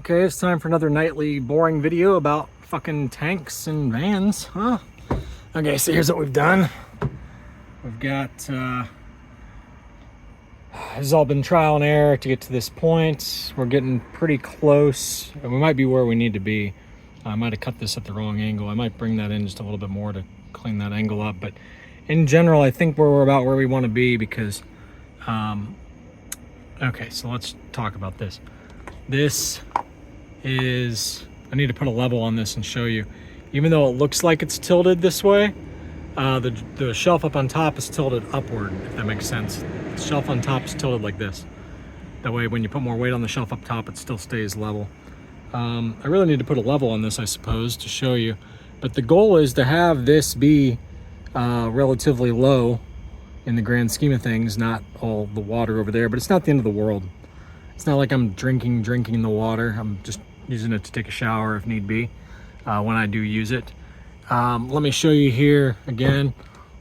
Okay, it's time for another nightly boring video about fucking tanks and vans, huh? Okay, so here's what we've done. We've got, this has all been trial and error to get to this point. We're getting pretty close. We might be where we need to be. I might have cut this at the wrong angle. I might bring that in just a little bit more to clean that angle up. But in general, I think we're about where we want to be because, okay, so let's talk about this. This is, I need to put a level on this and show you. Even though it looks like it's tilted this way, the shelf up on top is tilted upward, if that makes sense. The shelf on top is tilted like this. That way when you put more weight on the shelf up top, it still stays level. I really need to put a level on this, I suppose, to show you. But the goal is to have this be relatively low in the grand scheme of things, not all the water over there, but it's not the end of the world. It's not like I'm drinking the water. I'm just using it to take a shower if need be, when I do use it. Let me show you here again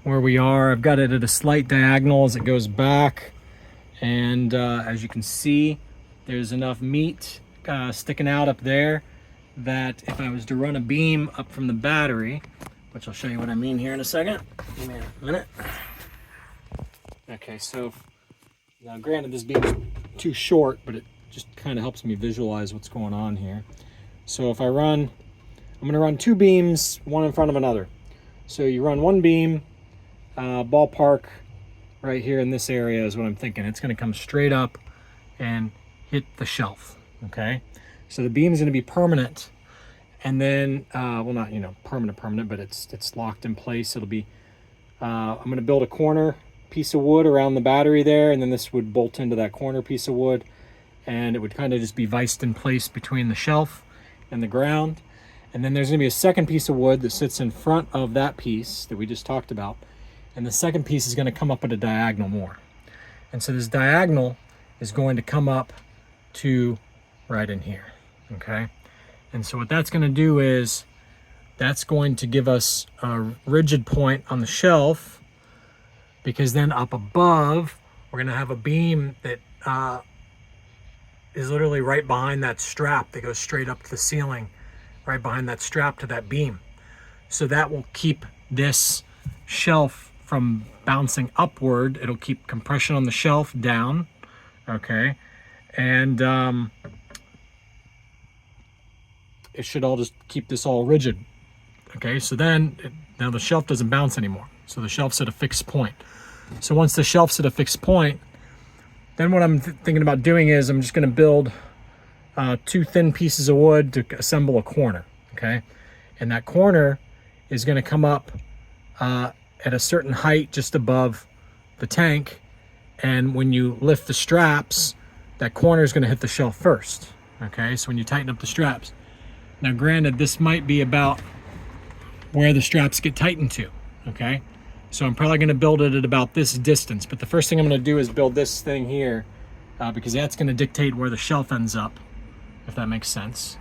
where we are. I've got it at a slight diagonal as it goes back. And as you can see, there's enough meat sticking out up there that if I was to run a beam up from the battery, which I'll show you what I mean here in a second. Give me a minute. Okay, so now granted this beam's too short, but it just kind of helps me visualize what's going on here. So if I run, I'm going to run two beams, one in front of another. So you run one beam, ballpark right here in this area is what I'm thinking. It's going to come straight up and hit the shelf. Okay, so the beam is going to be permanent, and then well, not permanent, but it's locked in place. It'll be I'm going to build a corner piece of wood around the battery there, and then this would bolt into that corner piece of wood, and it would kind of just be viced in place between the shelf and the ground. And then there's going to be a second piece of wood that sits in front of that piece that we just talked about, and the second piece is going to come up at a diagonal more. And so this diagonal is going to come up to right in here. Okay, and so what that's going to do is that's going to give us a rigid point on the shelf, because then up above we're going to have a beam that is literally right behind that strap that goes straight up to the ceiling, right behind that strap to that beam. So that will keep this shelf from bouncing upward. It'll keep compression on the shelf down. Okay, and it should all just keep this all rigid. Okay, so then now the shelf doesn't bounce anymore. So the shelf's at a fixed point. So once the shelf's at a fixed point, then what I'm thinking about doing is I'm just going to build two thin pieces of wood to assemble a corner. Okay, and that corner is going to come up at a certain height just above the tank, and when you lift the straps, that corner is going to hit the shelf first. Okay, so when you tighten up the straps, now granted this might be about where the straps get tightened to. Okay, so I'm probably going to build it at about this distance, but the first thing I'm going to do is build this thing here, because that's going to dictate where the shelf ends up, if that makes sense.